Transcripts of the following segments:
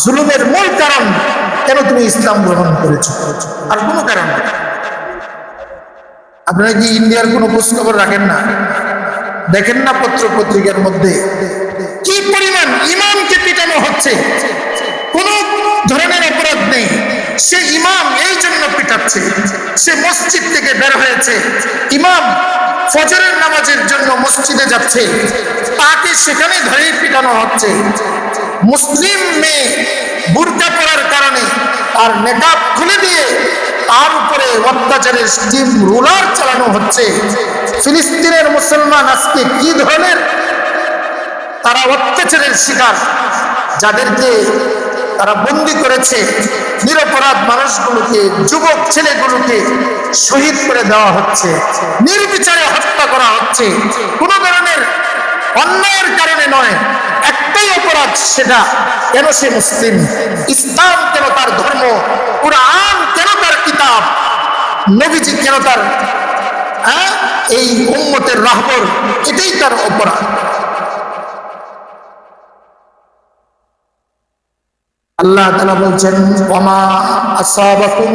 জুলুমের মূল কারণ কেন তুমি ইসলাম গ্রহণ করেছো, আর কোনো কারণ নেই। আপনারা কি ইন্ডিয়ার কোনো খোঁজখবর রাখেন না? দেখেন না পত্র পত্রিকার মধ্যে কি পরিমাণ ইমামকে পিটানো হচ্ছে? কোন ধরনের অপরাধ নেই, সে ইমাম এই জন্য পিটাচ্ছে, সে মসজিদ থেকে বের হয়েছে, ইমাম ফজরের নামাজের জন্য মসজিদে যাচ্ছে, তাকে সেখানে ধরে পিটানো হচ্ছে। মুসলিম মেয়ে বুরকা পরার কারণে তার নেকাব খুলে দিয়ে তার উপরে অত্যাচারের স্টিম রুলার চালানো হচ্ছে। ফিলিস্তিনের মুসলমান আজকে কি ধরনের তারা অত্যাচারের শিকার, যাদেরকে তারা বন্দী করেছে, নিরপরাধ মানুষগুলোকে, যুবক ছেলেগুলোকে শহীদ করে দেওয়া হচ্ছে, নির্বিচারে হত্যা করা হচ্ছে, কোন ধরনের অন্যায়ের কারণে নয়, একটাই অপরাধ, সেটা কেন সে মুসলিম, ইসলাম কেন তার ধর্ম, কুরআন কেন তার কিতাব, নবীজি কেন তার এই উম্মতের রাহবর, এটাই তার অপরাধ। আল্লাহ তাআলা বলছেন, ওয়ামা আসাবাকুম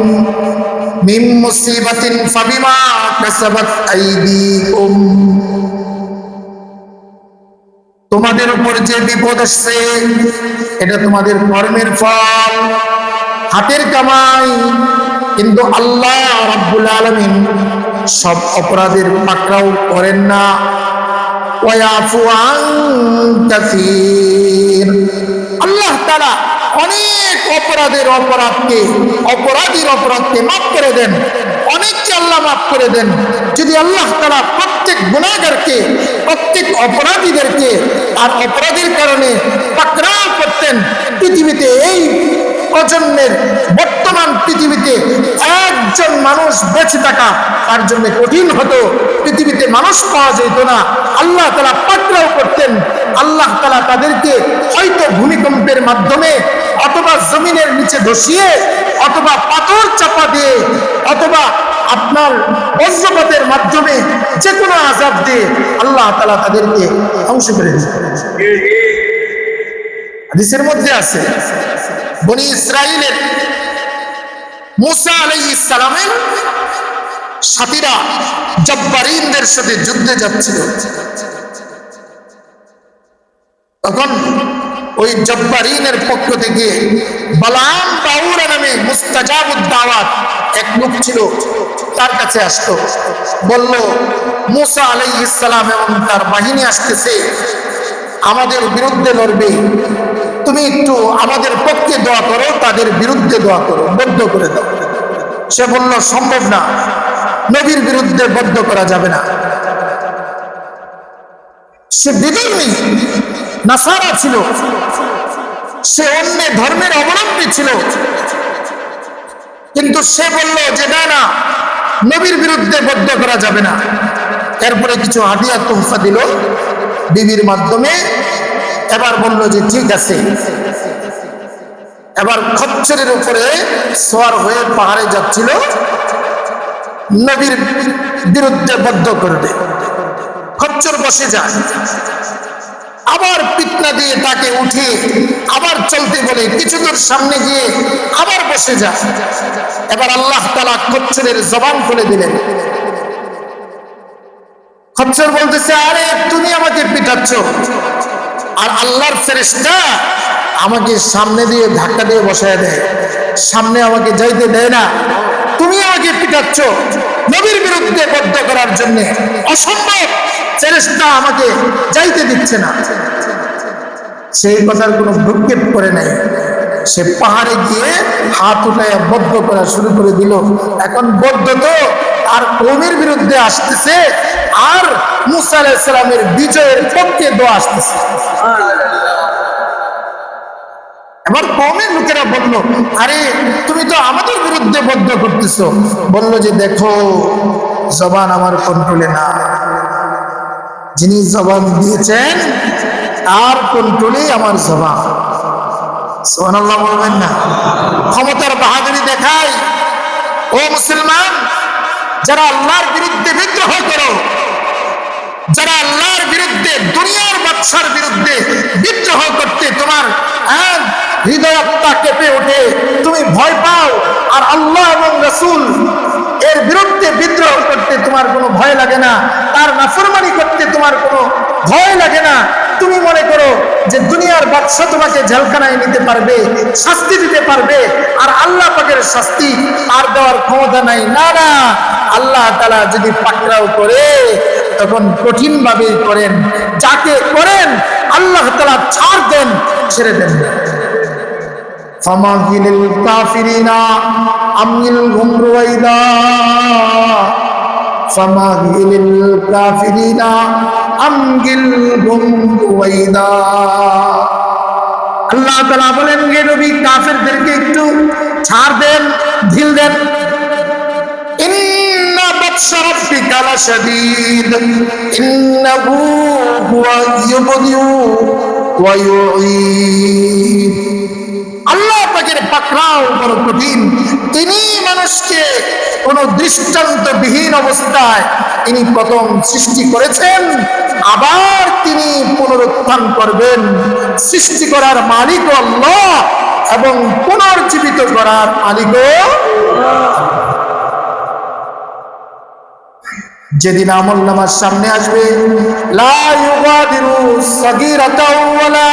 মিন মুসিবাতিন ফাবিমা কাসাবাত আইদিকুম, তোমাদের উপর যে বিপদ আসছে এটা তোমাদের কর্মের ফল, হাতের কামাই। কিন্তু আল্লাহ রাব্বুল আলামিন সব অপরাধের পাকড়াও করেন না। ওয়ায়াফু আন কাসীর, আল্লাহ তাআলা অনেক অপরাধীর অপরাধকে মাফ করে দেন, অনেককে আল্লাহ মাফ করে দেন। যদি আল্লাহ তাআলা প্রত্যেক গুনাহগারকে, প্রত্যেক অপরাধীদেরকে আর অপরাধীর কারণে পাকড়াও করতেন, পৃথিবীতে এই প্রজন্মের বর্তমান পৃথিবীতে একজন মানুষ বেঁচে থাকা তার জন্য কঠিন হতো, পৃথিবীতে মানুষ পাওয়া যেত না। আল্লাহ তাআলা পাকড়াও করতেন। আল্লাহ তাআলা তাদেরকে হয়তো ভূমিকম্পের মাধ্যমে, অথবা জমিনের নিচে ধসিয়ে, অথবা পাথর চাপা দিয়ে, অথবা আপনার বজ্রপাতের মাধ্যমে, যে কোনো আযাব দিয়ে আল্লাহ তাআলা তাদেরকে ধ্বংস করে দিতেন। হাদিসের মধ্যে আছে, বনি ইসরাইলের মুসা আলাইহিস সালামের সাথীরা জব্বারিনদের সাথে যুদ্ধে যাচ্ছিল। তখন ওই জব্বারিনের পক্ষ থেকে বালাম বাউরা নামে মুস্তাজাবুদ দাওয়াত এক লোক ছিল, তার কাছে আসতো, বলল, মুসা আলাইহিস সালাম এবং তার বাহিনী আসতেছে, আমাদের বিরুদ্ধে লড়বে, তুমি একটু আমাদের পক্ষে দোয়া করো, তাদের বিরুদ্ধে দোয়া করো, বদ্ধ করে দাও। সে বলল, সম্ভব না, নবীর বিরুদ্ধে বদ্ধ করা যাবে না। সে বিধর্মী নাসারা ছিল, সে অন্য ধর্মের অবলম্বী ছিল, কিন্তু সে বলল যে না না, নবীর বিরুদ্ধে বদ্ধ করা যাবে না। এরপরে কিছু হাদিয়া তোহফা দিল বিবির মাধ্যমে। এবার বলল যে ঠিক আছে, এবার খচ্চরের উপরে সওয়ার হয়ে পাহাড়ে যাচ্ছিল, নবীর বিরুদ্ধে বদ্ধ করবে। খচ্চর বসে যায়, আবার পিতনা দিয়ে তাকে উঠিয়ে আবার চলতে বলে, কিছু দূর সামনে গিয়ে আবার বসে যায়। এবার আল্লাহ তাআলা খচ্চরের জবান খুলে দিলেন। খচ্চর বলতেছে, আরে তুমি আমাকে পিটাচ্ছ, আর আল্লাহর ফেরেশতা আমাকে সামনে দিয়ে ধাক্কা দিয়ে বসায় দেয়, সামনে আমাকে যাইতে দেয় না, তুমি আমাকে পিটাচ্ছ নবীর বিরুদ্ধে বদ্ধ করার জন্য, অসম্ভব, ফেরেশতা আমাকে যাইতে দিচ্ছে না। সেই কথার কোনো ভ্রুক্ষেপ করে নাই, সে পাহাড়ে গিয়ে হাত উঠায় বদ্ধ করা শুরু করে দিল। এখন বদ্ধ তো আর কওমের বিরুদ্ধে আসতেছে, আর মুসা আলাইহিস সালামের বিজয়ের পক্ষে দোয়া আসতেছে। এবার কওমের লোকেরা বলল, আরে তুমি তো আমাদের বিরুদ্ধে বদ্ধ করতেছো। বলল যে দেখো, জবান আমার কন্ট্রোলে না, যিনি জবান দিয়েছেন তার কন্ট্রোলেই আমার জবান। সুবহানাল্লাহ বলবেন না? ক্ষমতার বাহাদুরি দেখায়। ও মুসলমান, যারা আল্লাহর বিরুদ্ধে বিদ্রোহ করো, যারা আল্লাহর বিরুদ্ধে, দুনিয়ার বাদশার বিরুদ্ধে বিদ্রোহ করতে তোমার হৃদয় আত্মা কেঁপে ওঠে, তুমি ভয় পাও, আর আল্লাহ এবং রাসূল এর বিরুদ্ধে বিদ্রোহ করতে তোমার কোনো ভয় লাগে না, তার নাফরমানি করতে তোমার কোনো ভয় লাগে না। তুমি মনে করো যে দুনিয়ার বাদশা তোমাকে জেলখানায় নিতে পারবে, শাস্তি দিতে পারবে, আর আল্লাহ পাকের শাস্তি আর দেওয়ার ক্ষমতা নাই। না না, আল্লাহ তাআলা যদি পাকড়াও করে তখন কঠিন ভাবে করেন, যাকে করেন আল্লাহ তাআলা ছাড় দেন, ছেড়ে দেন। ফামাহিলিল কাফিরিনা আমহিলহুম রুওয়াইদা, ফামাহিলিল কাফিরিনা আমহিলহুম রুওয়াইদা। আল্লাহ তাআলা বলেন, হে নবী, কাফেরদেরকে একটু ছাড় দেন, ঢিল দেন। ইন্না বাতশা রাব্বিকা লাশাদীদ ইন্নাহু হুয়া ইউবদিউ ওয়া ইউঈদ। আল্লাহ পাকের পাকড়াও বড় কঠিন। তিনি মানুষকে কোন দৃষ্টান্তবিহীন অবস্থায় তিনি প্রথম সৃষ্টি করেছেন, আবার তিনি পুনরুত্থান করবেন। সৃষ্টি করার মালিকও আল্লাহ এবং পুনর্জীবিত করার মালিকও। যেদিন আমলনামার সামনে আসবে, লা ইউগাদিরু সাগীরাতাও ওয়ালা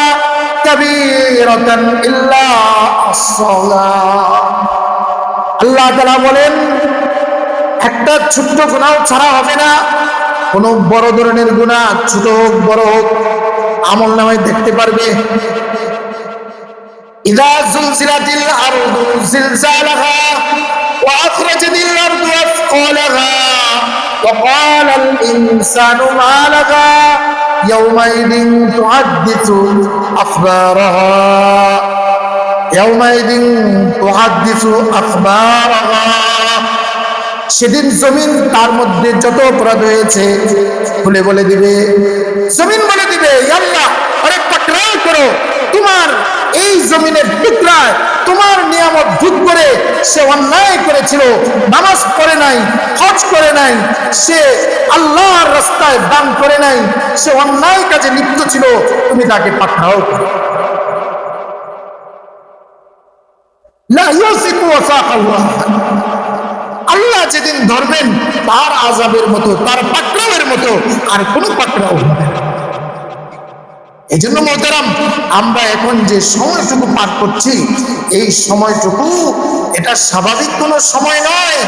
কাবীরাতান ইল্লা আহসাহা। আল্লাহ তাআলা বলেন, একটা ছোট্ট গুনাহ ছাড়া হবে না। কোন বড় ধরনের গুনাহ, ছোট হোক বড় হোক, আমলনামায় দেখতে পারবে। ইযা যুলজিলাতিল আরদু জিলজালাহা ওয়া আখরাজাতিল আরদু আথকালাহা ওয়া ক্বালাল ইনসানু মা লাহা ইয়াওমাইযিন তুহাদ্দিসু আখবারাহা ইয়াওমাইযিন তুহাদ্দিসু আখবারাহা। সেদিন জমিন তার মধ্যে যত অপরাধ হয়েছে খুলে বলে দিবে। জমিন বলে দিবে, আল্লাহ, আরে পাকড়াও করো, তোমার এই জমিনের টুকরায় তোমার নিয়ামত ভুল করে সে অন্যায় করেছিল, নামাজ পড়ে নাই, হজ করে নাই, সে আল্লাহর রাস্তায় দান করে নাই, সে অন্যায় কাজে লিপ্ত ছিল, তুমি তাকে পাকড়াও করো। লা ইউসিকু ওয়াসাকাল্লাহ। আল্লাহ যেদিন ধরবেন তার আযাবের মতো, তার পাকড়াওয়ের মতো আর কোনো পাকড়াও হবে না। এই জন্য মোহতারাম, আমরা এখন যে সময়টুকু পার করছি, এই সময়টুকু এটা স্বাভাবিক কোনো সময় নয়।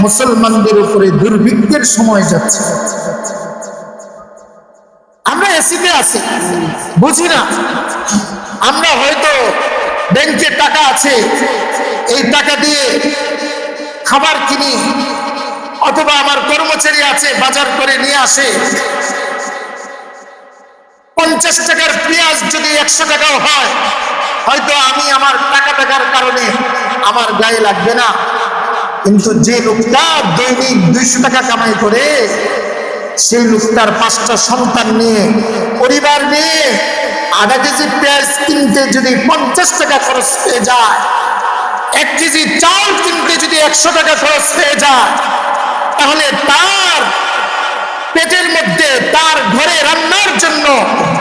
মুসলমানদের উপরে দুর্ভিক্ষের সময় যাচ্ছে। আমরা এসিতে আছি, বুঝি না। আমরা হয়তো ব্যাংকে টাকা আছে, এই টাকা দিয়ে খাবার কিনি, অথবা আমার কর্মচারী আছে বাজার করে নিয়ে আসে। 50 টাকার পেঁয়াজ যদি 100 টাকাও হয়, হয়তো আমি আমার টাকার কারণে আমার গায়ে লাগবে না। কিন্তু যে লোকটা দৈনিক 200 টাকা কামাই করে, সেই লোকটার 5টা সন্তান নিয়ে, পরিবার নিয়ে আধা কেজি পেঁয়াজ কিনতে যদি 50 টাকা খরচ হয়ে যায়, 1 কেজি চাল কিনতে যদি 100 টাকা খরচ হয়ে যায়, তাহলে তার পেটের মধ্যে, তার ঘরে রান্নার জন্য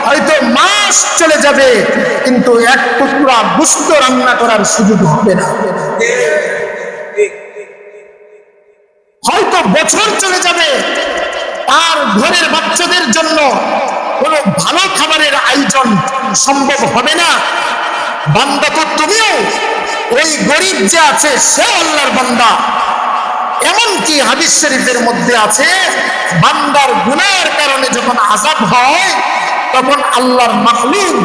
হয়তো মাস চলে যাবে, কিন্তু এক টুকরা গোশত রান্না করার সুযোগ হবে না। হয়তো বছর চলে যাবে, তার ঘরের বাচ্চাদের জন্য কোনো ভালো খাবারের আয়োজন সম্ভব হবে না। বান্দা তো তুমিও, ওই গরিব যে আছে সে আল্লাহর বান্দা। এমনকি হাদিস শরীফের মধ্যে আছে, বান্দার গুনাহের কারণে যখন আযাব হয়, তখন আল্লাহর মাখলুক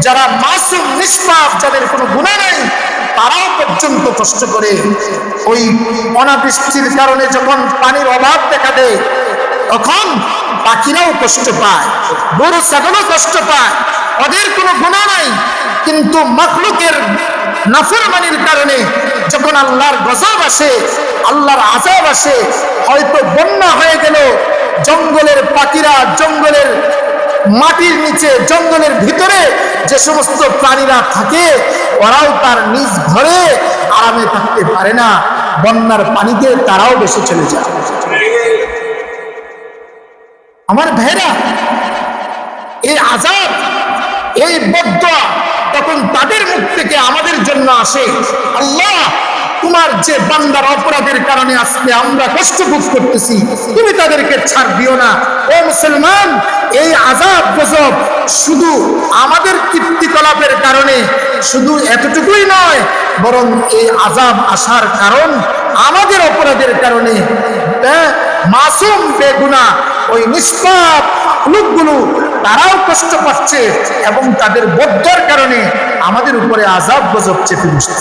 যারা মাসুম নিষ্পাপ, যাদের কোনো গুনাহ নাই, তারাও পর্যন্ত কষ্ট করে। ওই অনাবৃষ্টির কারণে যখন পানির অভাব দেখা দেয়, তখন পাখিরাও কষ্ট পায়, গরু ছাগলও কষ্ট পায়। ওদের কোনো গুনাহ নাই, কিন্তু মাখলুকের নাফরমানির কারণে যখন আল্লাহর গজব আসে, আল্লাহর আযাব আসে, হয়তো বন্যা হয়ে গেল, জঙ্গলের পাখিরা, জঙ্গলের মাটির নিচে, জঙ্গলের ভিতরে যে সমস্ত প্রাণীরা থাকে, ওরাও তার নিজ ঘরে আরামে থাকতে পারে না। বন্যার পানিতে তারাও বেশি চলে যায়। আমার ভাইরা, এই আযাব, এই বদদোয়া তখন তাদের মুখ থেকে আমাদের জন্য আসে, আল্লাহ তোমার যে বান্দার অপরাধের কারণে আজকে আমরা কষ্ট ভোগ করতেছি, তুমি তাদেরকে ছাড় দিও না। ও মুসলমান, এই আযাব গজব শুধু আমাদের কীর্তিকলাপের কারণে শুধু এতটুকুই নয়, বরং এই আযাব আসার কারণ আমাদের অপরাধের কারণে। মাসুম বেগুনাহ ওই নিষ্পাপ লোকগুলো তারাও কষ্ট পাচ্ছে এবং তাদের বদ্ধর কারণে আমাদের উপরে আযাব গজব চেপে বসছে।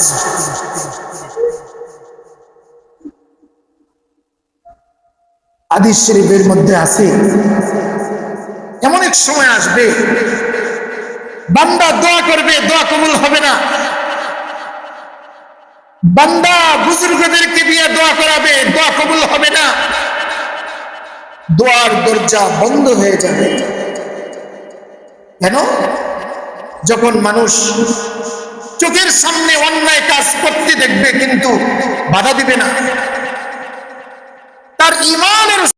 হাদিস শরীফের মধ্যে আছে, এমন এক সময় আসবে বান্দা দোয়া করবে, দোয়া কবুল হবে না। বান্দা বুজুর্গদেরকে দিয়ে দোয়া করাবে, দোয়া কবুল হবে না। দোয়ার দরজা বন্ধ হয়ে যাবে। কেন? যখন মানুষ চোখের সামনে অন্যায় কাজ করতে দেখবে কিন্তু বাধা দিবে না,